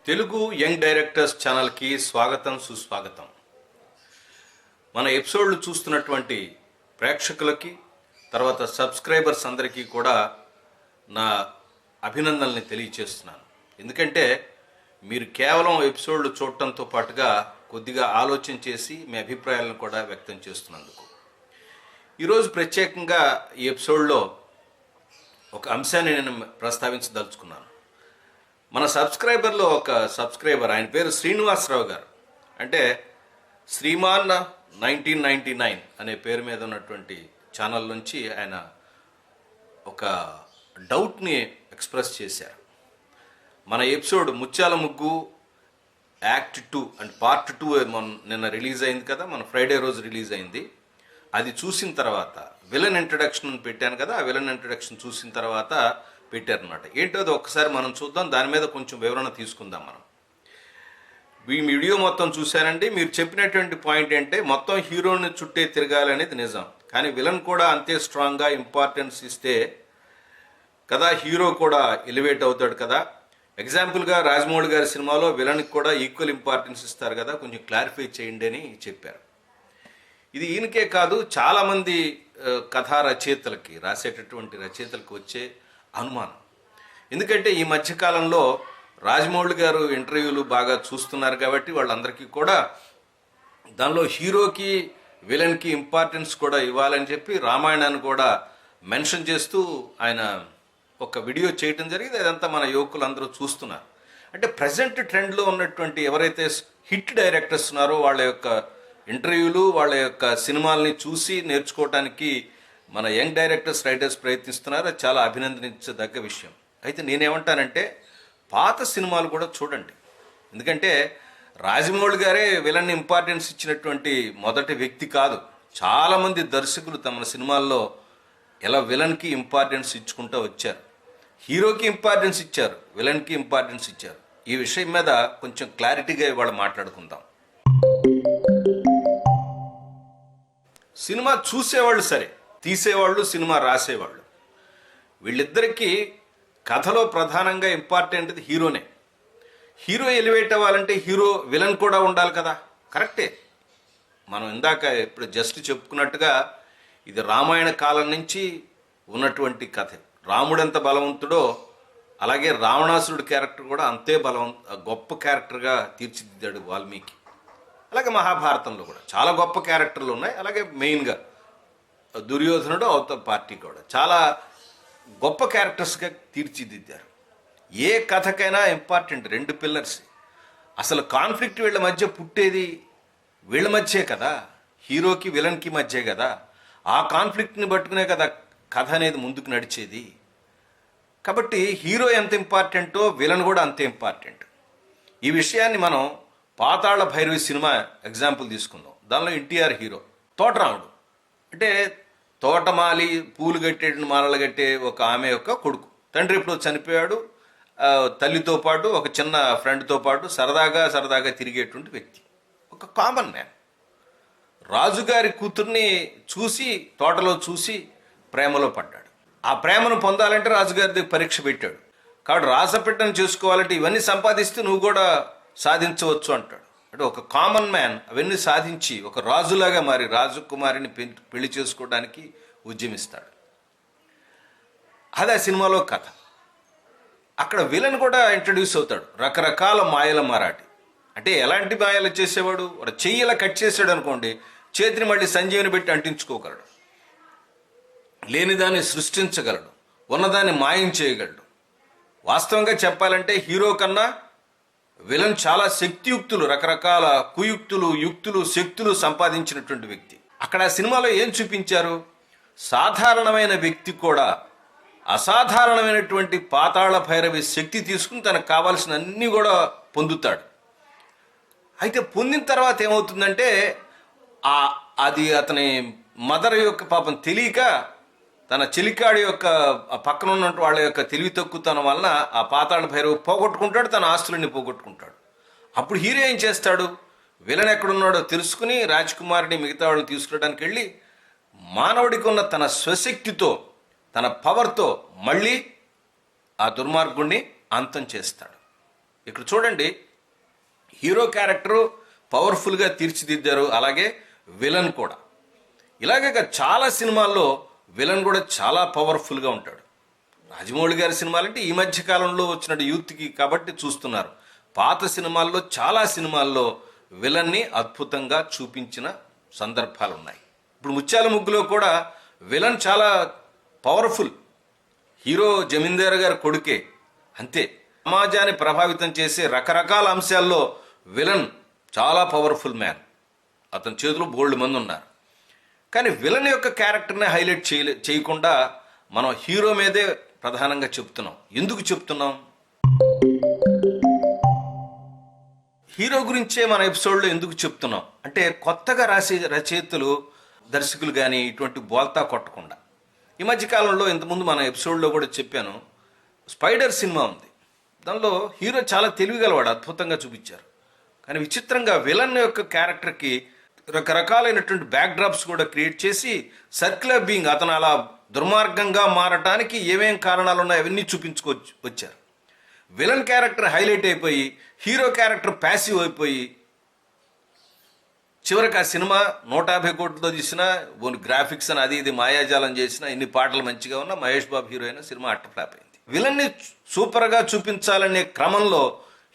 Telugu young directors ఛానల్కి స్వాగతం సుస్వాగతం. మన ఎపిసోడ్లు చూస్తున్నటువంటి ప్రేక్షకులకి తర్వాత సబ్స్క్రైబర్స్ అందరికీ కూడా నా అభినందనల్ని తెలియచేస్తున్నాను. ఎందుకంటే మీరు కేవలం ఎపిసోడ్లు చూడటంతో పాటుగా కొద్దిగా ఆలోచన చేసి మీ అభిప్రాయాలను కూడా వ్యక్తం చేస్తున్నందుకు. ఈరోజు ప్రత్యేకంగా ఈ ఎపిసోడ్లో ఒక అంశాన్ని నేను ప్రస్తావించదలుచుకున్నాను. మన సబ్స్క్రైబర్లో ఒక సబ్స్క్రైబర్, ఆయన పేరు శ్రీనివాసరావు గారు. అంటే శ్రీమాన్ 1999 అనే పేరు మీద ఉన్నటువంటి ఛానల్ నుంచి ఆయన ఒక డౌట్ని ఎక్స్ప్రెస్ చేశారు. మన ఎపిసోడ్ ముత్యాల ముగ్గు యాక్ట్ 2 అండ్ పార్ట్ 2 నిన్న రిలీజ్ అయింది కదా, మన ఫ్రైడే రోజు రిలీజ్ అయింది. అది చూసిన తర్వాత విలన్ ఇంట్రడక్షన్ పెట్టాను కదా, ఆ విలన్ ఇంట్రడక్షన్ చూసిన తర్వాత పెట్టారనమాట. ఏంటో అది ఒక్కసారి మనం చూద్దాం, దాని మీద కొంచెం వివరణ తీసుకుందాం. మనం ఈ వీడియో మొత్తం చూశారండి. మీరు చెప్పినటువంటి పాయింట్ ఏంటంటే మొత్తం హీరోని చుట్టే తిరగాలి అనేది నిజం, కానీ విలన్ కూడా అంతే స్ట్రాంగ్గా ఇంపార్టెన్స్ ఇస్తే కదా హీరో కూడా ఎలివేట్ అవుతాడు కదా. ఎగ్జాంపుల్గా రాజమౌళి గారి సినిమాలో విలన్కి కూడా ఈక్వల్ ఇంపార్టెన్స్ ఇస్తారు కదా, కొంచెం క్లారిఫై చేయండి అని చెప్పారు. ఇది ఈయనకే కాదు, చాలామంది కథా రచయితలకి, రాసేటటువంటి రచయితలకు వచ్చే అనుమానం. ఎందుకంటే ఈ మధ్యకాలంలో రాజమౌళి గారు ఇంటర్వ్యూలు బాగా చూస్తున్నారు కాబట్టి వాళ్ళందరికీ కూడా దానిలో హీరోకి విలన్కి ఇంపార్టెన్స్ కూడా ఇవ్వాలని చెప్పి రామాయణాన్ని కూడా మెన్షన్ చేస్తూ ఆయన ఒక వీడియో చేయటం జరిగింది. అదంతా మన యువకులందరూ చూస్తున్నారు. అంటే ప్రజెంట్ ట్రెండ్లో ఉన్నటువంటి ఎవరైతే హిట్ డైరెక్టర్స్ ఉన్నారో వాళ్ళ యొక్క ఇంటర్వ్యూలు, వాళ్ళ యొక్క సినిమాల్ని చూసి నేర్చుకోవడానికి మన యంగ్ డైరెక్టర్స్, రైటర్స్ ప్రయత్నిస్తున్నారు. అది చాలా అభినందించదగ్గ విషయం. అయితే నేనేమంటానంటే పాత సినిమాలు కూడా చూడండి. ఎందుకంటే రాజమౌళి గారే విలన్ ఇంపార్టెన్స్ ఇచ్చినటువంటి మొదటి వ్యక్తి కాదు. చాలామంది దర్శకులు తమ సినిమాల్లో ఎలా విలన్కి ఇంపార్టెన్స్ ఇచ్చుకుంటూ వచ్చారు. హీరోకి ఇంపార్టెన్స్ ఇచ్చారు, విలన్కి ఇంపార్టెన్స్ ఇచ్చారు. ఈ విషయం మీద కొంచెం క్లారిటీగా ఇవాళ మాట్లాడుకుందాం. సినిమా చూసేవాళ్ళు సరే, తీసేవాళ్ళు, సినిమా రాసేవాళ్ళు, వీళ్ళిద్దరికీ కథలో ప్రధానంగా ఇంపార్టెంట్ హీరోనే. హీరో ఎలివేట్ అవ్వాలంటే హీరో విలన్ కూడా ఉండాలి కదా. కరెక్టే. మనం ఇందాక ఇప్పుడు జస్ట్ చెప్పుకున్నట్టుగా ఇది రామాయణ కాలం నుంచి ఉన్నటువంటి కథ. రాముడు ఎంత బలవంతుడో అలాగే రావణాసురుడి క్యారెక్టర్ కూడా అంతే గొప్ప క్యారెక్టర్గా తీర్చిదిద్దాడు వాల్మీకి. అలాగే మహాభారతంలో కూడా చాలా గొప్ప క్యారెక్టర్లు ఉన్నాయి. అలాగే మెయిన్గా దుర్యోధనుడు అవతల పార్టీ కూడా చాలా గొప్ప క్యారెక్టర్స్గా తీర్చిదిద్దారు. ఏ కథకైనా ఇంపార్టెంట్ రెండు పిల్లర్స్. అసలు కాన్ఫ్లిక్ట్ వీళ్ళ మధ్య పుట్టేది వీళ్ళ మధ్యే కదా, హీరోకి విలన్కి మధ్యే కదా. ఆ కాన్ఫ్లిక్ట్ని పట్టుకునే కదా కథ అనేది ముందుకు నడిచేది. కాబట్టి హీరో ఎంత ఇంపార్టెంటో విలన్ కూడా అంతే ఇంపార్టెంట్. ఈ విషయాన్ని మనం పాతాళ భైరవి సినిమా ఎగ్జాంపుల్ తీసుకుందాం. దానిలో ఎన్టీఆర్ హీరో. తోటరాముడు అంటే తోటమాలి, పూలు కట్టే మాలలు కట్టే ఒక ఆమె యొక్క కొడుకు. తండ్రి ఎప్పుడో చనిపోయాడు. తల్లితో పాటు ఒక చిన్న ఫ్రెండ్తో పాటు సరదాగా తిరిగేటువంటి వ్యక్తి, ఒక కామన్ మ్యాన్. రాజుగారి కూతుర్ని చూసి, తోటలో చూసి ప్రేమలో పడ్డాడు. ఆ ప్రేమను పొందాలంటే రాజుగారి పరీక్ష పెట్టాడు. కాబట్టి రాసపెట్టను చేసుకోవాలంటే ఇవన్నీ సంపాదిస్తే నువ్వు కూడా సాధించవచ్చు అంటాడు. అంటే ఒక కామన్ మ్యాన్ అవన్నీ సాధించి ఒక రాజులాగా మారి రాజకుమారిని పెళ్లి చేసుకోవడానికి ఉద్యమిస్తాడు. అది ఆ సినిమాలో కథ. అక్కడ విలన్ కూడా ఇంట్రడ్యూస్ అవుతాడు. రకరకాల మాయల మరాఠీ. అంటే ఎలాంటి మాయలు చేసేవాడు? వాడు చెయ్యిలా కట్ చేసాడు అనుకోండి, చేతిని మళ్ళీ సంజీవిని పెట్టి అంటించుకోగలడు. లేనిదాన్ని సృష్టించగలడు, ఉన్నదాన్ని మాయం చేయగలడు. వాస్తవంగా చెప్పాలంటే హీరో కన్నా విలన్ చాలా శక్తియుక్తులు, రకరకాల కుయుక్తులు, యుక్తులు, శక్తులు సంపాదించినటువంటి వ్యక్తి. అక్కడ సినిమాలో ఏం చూపించారు? సాధారణమైన వ్యక్తి కూడా అసాధారణమైనటువంటి పాతాళ భైరవి శక్తి తీసుకుని తనకు కావాల్సిన అన్నీ కూడా పొందుతాడు. అయితే పొందిన తర్వాత ఏమవుతుందంటే అది అతని మదర్ యొక్క పాపం తెలియక తన చెలికాడి యొక్క పక్కన ఉన్న వాళ్ళ యొక్క తెలివి తక్కువతనం వలన ఆ పాతాళ భైరవి పోగొట్టుకుంటాడు, తన ఆస్తులన్నీ పోగొట్టుకుంటాడు. అప్పుడు హీరో ఏం చేస్తాడు? విలన్ ఎక్కడున్నాడో తెలుసుకుని రాజ్కుమార్ని మిగతా వాళ్ళని తీసుకురావడానికి వెళ్ళి మానవుడికి ఉన్న తన స్వశక్తితో, తన పవర్తో మళ్ళీ ఆ దుర్మార్గుణ్ణి అంతం చేస్తాడు. ఇక్కడ చూడండి, హీరో క్యారెక్టరు పవర్ఫుల్గా తీర్చిదిద్దారు, అలాగే విలన్ కూడా. ఇలాగే చాలా సినిమాల్లో విలన్ కూడా చాలా పవర్ఫుల్గా ఉంటాడు. రాజమౌళి గారి సినిమాలంటే ఈ మధ్య కాలంలో వచ్చిన యూత్కి కాబట్టి చూస్తున్నారు. పాత సినిమాల్లో చాలా సినిమాల్లో విలన్ని అద్భుతంగా చూపించిన సందర్భాలు ఉన్నాయి. ఇప్పుడు ముత్యాల ముగ్గులో కూడా విలన్ చాలా పవర్ఫుల్. హీరో జమీందార్ గారి కొడుకే, అంతే. సమాజాన్ని ప్రభావితం చేసే రకరకాల అంశాల్లో విలన్ చాలా పవర్ఫుల్ మ్యాన్. అతని చేతిలో బోల్డ్ మంది ఉన్నారు. కానీ విలన్ యొక్క క్యారెక్టర్ని హైలైట్ చేయకుండా మనం హీరో మీదే ప్రధానంగా చెప్తున్నాం. ఎందుకు చెప్తున్నాం? హీరో గురించే మన ఎపిసోడ్లో ఎందుకు చెప్తున్నాం అంటే, కొత్తగా రాసే రచయితలు, దర్శకులు కానీ ఇటువంటి బోల్తా కొట్టకుండా. ఈ మధ్యకాలంలో ఇంతకుముందు మన ఎపిసోడ్లో కూడా చెప్పాను, స్పైడర్ సినిమా ఉంది. దానిలో హీరో చాలా తెలివిగలవాడు, అద్భుతంగా చూపించారు. కానీ విచిత్రంగా విలన్ యొక్క క్యారెక్టర్కి రకరకాలైనటువంటి బ్యాక్డ్రాప్స్ కూడా క్రియేట్ చేసి సర్క్యులర్ బీయింగ్, అతను అలా దుర్మార్గంగా మారటానికి ఏమేం కారణాలు ఉన్నాయో అవన్నీ చూపించుకొచ్చి వచ్చారు. విలన్ క్యారెక్టర్ హైలైట్ అయిపోయి హీరో క్యారెక్టర్ ప్యాసివ్ అయిపోయి చివరికి ఆ సినిమా 150 కోట్లతో తీసినా, గ్రాఫిక్స్ అని అది ఇది మాయాజాలం చేసినా, ఇన్ని పాటలు మంచిగా ఉన్నా, మహేష్ బాబు హీరో అయినా సినిమా అట్ట ఫ్లాప్ అయింది. విలన్ని సూపర్గా చూపించాలనే క్రమంలో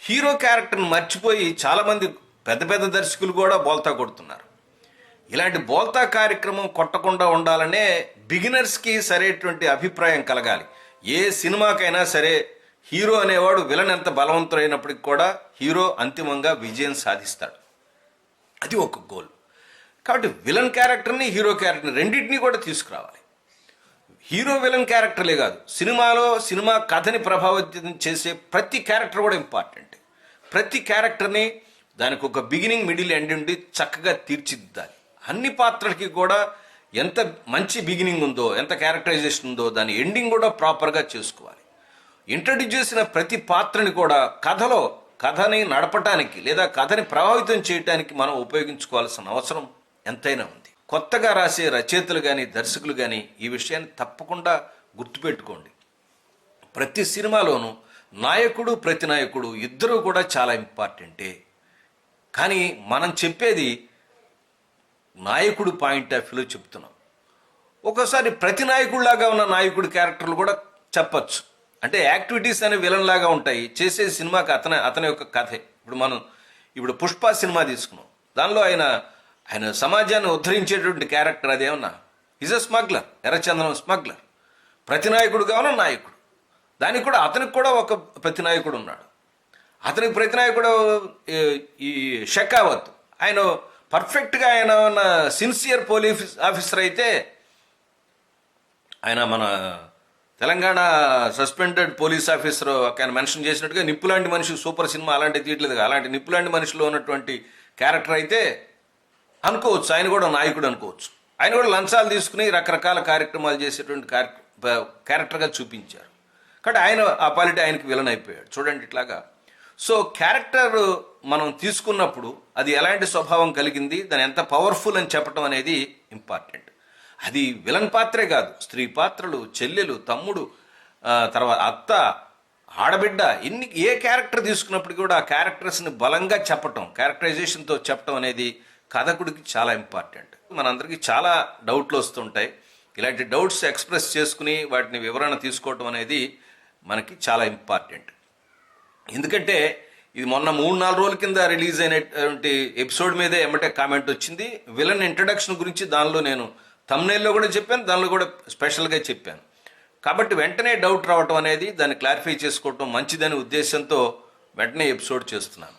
హీరో క్యారెక్టర్ని మర్చిపోయి చాలామంది పెద్ద పెద్ద దర్శకులు కూడా బోల్తా కొడుతున్నారు. ఇలాంటి బోల్తా కార్యక్రమం కొట్టకుండా ఉండాలనే బిగినర్స్కి సరైనటువంటి అభిప్రాయం కలగాలి. ఏ సినిమాకైనా సరే హీరో అనేవాడు విలన్ ఎంత బలవంతుడైనప్పటికి కూడా హీరో అంతిమంగా విజయం సాధిస్తాడు. అది ఒక గోల్. కాబట్టి విలన్ క్యారెక్టర్ని, హీరో క్యారెక్టర్ని రెండింటినీ కూడా తీసుకురావాలి. హీరో విలన్ క్యారెక్టర్లే కాదు, సినిమా కథని ప్రభావితం చేసే ప్రతి క్యారెక్టర్ కూడా ఇంపార్టెంట్. ప్రతి క్యారెక్టర్ని దానికి ఒక బిగినింగ్, మిడిల్, ఎండ్ ఉండి చక్కగా తీర్చిదిద్దాలి. అన్ని పాత్రలకి కూడా ఎంత మంచి బిగినింగ్ ఉందో, ఎంత క్యారెక్టరైజేషన్ ఉందో, దాని ఎండింగ్ కూడా ప్రాపర్గా చేసుకోవాలి. ఇంట్రడ్యూస్ చేసిన ప్రతి పాత్రని కూడా కథని నడపటానికి లేదా కథని ప్రభావితం చేయడానికి మనం ఉపయోగించుకోవాల్సిన అవసరం ఎంతైనా ఉంది. కొత్తగా రాసే రచయితలు కానీ దర్శకులు కానీ ఈ విషయాన్ని తప్పకుండా గుర్తుపెట్టుకోండి. ప్రతి సినిమాలోనూ నాయకుడు, ప్రతినాయకుడు ఇద్దరూ కూడా చాలా ఇంపార్టెంటే. కానీ మనం చెప్పేది నాయకుడు పాయింట్ ఆఫ్ వ్యూలో చెప్తున్నాం. ఒక్కోసారి ప్రతి నాయకుడిలాగా ఉన్న నాయకుడి క్యారెక్టర్లు కూడా చెప్పచ్చు. అంటే యాక్టివిటీస్ అనే విలన్ లాగా ఉంటాయి. చేసే సినిమాకి అతని యొక్క కథే. ఇప్పుడు పుష్ప సినిమా తీసుకున్నాం. దానిలో ఆయన సమాజాన్ని ఉద్ధరించేటువంటి క్యారెక్టర్ అదేమన్నా ఈజ్ అ స్మగ్లర్, ఎర్రచందనం స్మగ్లర్. ప్రతినాయకుడు కావాలన్నా నాయకుడు. దానికి కూడా అతనికి కూడా ఒక ప్రతినాయకుడు ఉన్నాడు. అతనికి ప్రతినాయకుడు ఈ షెకావత్. ఆయన పర్ఫెక్ట్గా ఆయన ఉన్న సిన్సియర్ పోలీస్ ఆఫీసర్ అయితే, ఆయన మన తెలంగాణ సస్పెండెడ్ పోలీస్ ఆఫీసర్ ఆయన మెన్షన్ చేసినట్టుగా నిప్పులాంటి మనిషి సూపర్ సినిమా అలాంటివి తీయట్లేదు. అలాంటి నిప్పులాంటి మనిషిలో ఉన్నటువంటి క్యారెక్టర్ అయితే అనుకోవచ్చు, ఆయన కూడా నాయకుడు అనుకోవచ్చు. ఆయన కూడా లంచాలు తీసుకుని రకరకాల కార్యక్రమాలు చేసేటువంటి క్యారెక్టర్గా చూపించారు. కాబట్టి ఆ పాలిటీ ఆయనకి విలన్ అయిపోయాడు. చూడండి ఇట్లాగా. సో క్యారెక్టర్ మనం తీసుకున్నప్పుడు అది ఎలాంటి స్వభావం కలిగింది, దాని ఎంత పవర్ఫుల్ అని చెప్పడం అనేది ఇంపార్టెంట్. అది విలన్ పాత్రే కాదు, స్త్రీ పాత్రలు, చెల్లెలు, తమ్ముడు, తర్వాత అత్త, ఆడబిడ్డ, ఏ క్యారెక్టర్ తీసుకున్నప్పటికీ కూడా ఆ క్యారెక్టర్స్ని బలంగా చెప్పటం, క్యారెక్టరైజేషన్తో చెప్పటం అనేది కథకుడికి చాలా ఇంపార్టెంట్. మనందరికీ చాలా డౌట్లు వస్తుంటాయి. ఇలాంటి డౌట్స్ ఎక్స్ప్రెస్ చేసుకుని వాటిని వివరణ తీసుకోవటం అనేది మనకి చాలా ఇంపార్టెంట్. ఎందుకంటే ఇది మొన్న 3-4 రోజుల కింద రిలీజ్ అయినటువంటి ఎపిసోడ్ మీదే ఎమ్మటే కామెంట్ వచ్చింది. విలన్ ఇంట్రడక్షన్ గురించి దానిలో నేను థంబ్నెయిల్లో కూడా చెప్పాను, దానిలో కూడా స్పెషల్గా చెప్పాను. కాబట్టి వెంటనే డౌట్ రావటం అనేది, దాన్ని క్లారిఫై చేసుకోవటం మంచిదనే ఉద్దేశంతో వెంటనే ఎపిసోడ్ చేస్తున్నాను.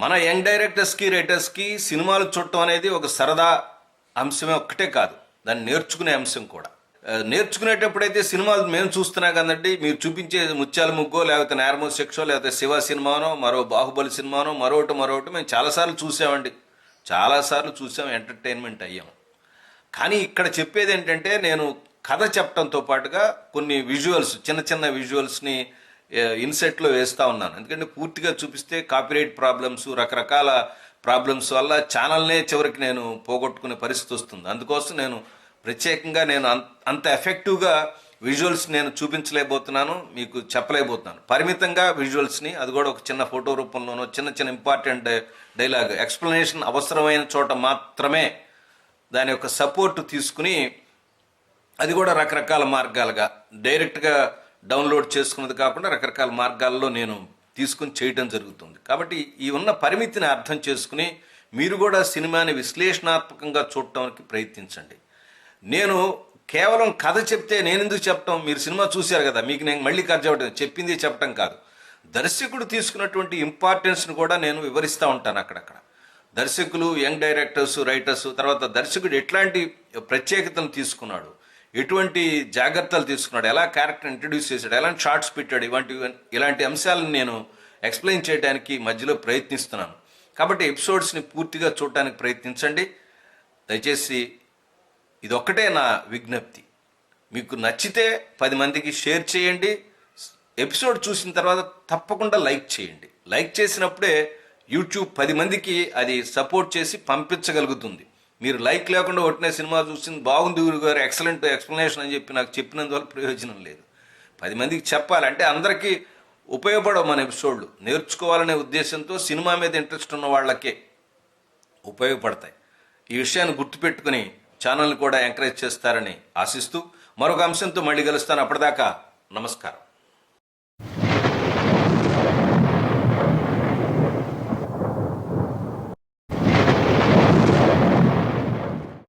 మన యంగ్ డైరెక్టర్స్కి, రైటర్స్కి సినిమాలు చూడటం అనేది ఒక సరదా అంశమే ఒక్కటే కాదు, దాన్ని నేర్చుకునే అంశం కూడా. నేర్చుకునేటప్పుడైతే సినిమాలు మేము చూస్తున్నాం కదండి, మీరు చూపించే ముత్యాల ముగ్గో, లేకపోతే నేరమో శిక్షో, లేకపోతే శివ సినిమానో, మరో బాహుబలి సినిమానో, మరొకటి మేము చాలాసార్లు చూసామండి. చాలాసార్లు చూసాం, ఎంటర్టైన్మెంట్ అయ్యాం. కానీ ఇక్కడ చెప్పేది ఏంటంటే, నేను కథ చెప్పడంతో పాటుగా కొన్ని విజువల్స్, చిన్న విజువల్స్ని ఇన్సెట్లో వేస్తూ ఉన్నాను. ఎందుకంటే పూర్తిగా చూపిస్తే కాపీరైట్ ప్రాబ్లమ్స్, రకరకాల ప్రాబ్లమ్స్ వల్ల ఛానల్నే చివరికి నేను పోగొట్టుకునే పరిస్థితి వస్తుంది. అందుకోసం నేను ప్రత్యేకంగా అంత ఎఫెక్టివ్గా విజువల్స్ నేను చూపించలేకపోతున్నాను, మీకు చెప్పలేకపోతున్నాను. పరిమితంగా విజువల్స్ని, అది కూడా ఒక చిన్న ఫోటో రూపంలోనో, చిన్న చిన్న ఇంపార్టెంట్ డైలాగ్ ఎక్స్ప్లెనేషన్ అవసరమైన చోట మాత్రమే దాని యొక్క సపోర్ట్ తీసుకుని, అది కూడా రకరకాల మార్గాలుగా డైరెక్ట్గా డౌన్లోడ్ చేసుకున్నది కాకుండా రకరకాల మార్గాల్లో నేను తీసుకుని చేయడం జరుగుతుంది. కాబట్టి ఈ ఉన్న పరిమితిని అర్థం చేసుకుని మీరు కూడా సినిమాని విశ్లేషణాత్మకంగా చూడటానికి ప్రయత్నించండి. నేను కేవలం కథ చెప్తే నేను ఎందుకు చెప్పటం, మీరు సినిమా చూశారు కదా, మీకు నేను మళ్ళీ కథ చెప్పడం, చెప్పింది చెప్పటం కాదు, దర్శకుడు తీసుకున్నటువంటి ఇంపార్టెన్స్ని కూడా నేను వివరిస్తూ ఉంటాను అక్కడక్కడ. దర్శకులు, యంగ్ డైరెక్టర్స్, రైటర్స్, తర్వాత దర్శకుడు ఎట్లాంటి ప్రత్యేకతను తీసుకున్నాడు, ఎటువంటి జాగ్రత్తలు తీసుకున్నాడు, ఎలా క్యారెక్టర్ ఇంట్రడ్యూస్ చేశాడు, ఎలాంటి షార్ట్స్ పెట్టాడు, ఇలాంటి అంశాలను నేను ఎక్స్ప్లెయిన్ చేయడానికి మధ్యలో ప్రయత్నిస్తున్నాను. కాబట్టి ఎపిసోడ్స్ని పూర్తిగా చూడటానికి ప్రయత్నించండి. దయచేసి ఇదొక్కటే నా విజ్ఞప్తి. మీకు నచ్చితే 10 మందికి షేర్ చేయండి. ఎపిసోడ్ చూసిన తర్వాత తప్పకుండా లైక్ చేయండి. లైక్ చేసినప్పుడే యూట్యూబ్ 10 మందికి అది సపోర్ట్ చేసి పంపించగలుగుతుంది. మీరు లైక్ లేకుండా ఒట్టిన సినిమా చూసింది బాగుంది గురు గారు, ఎక్సలెంట్ ఎక్స్ప్లెనేషన్ అని చెప్పి నాకు చెప్పినందువల్ల ప్రయోజనం లేదు. 10 మందికి చెప్పాలంటే అందరికీ ఉపయోగపడవు మన ఎపిసోడ్లు. నేర్చుకోవాలనే ఉద్దేశంతో సినిమా మీద ఇంట్రెస్ట్ ఉన్న వాళ్ళకే ఉపయోగపడతాయి. ఈ విషయాన్ని గుర్తుపెట్టుకుని ఛానల్ని కూడా ఎంకరేజ్ చేస్తారని ఆశిస్తూ మరొక అంశంతో మళ్ళీ కలుస్తాను. అప్పటిదాకా నమస్కారం.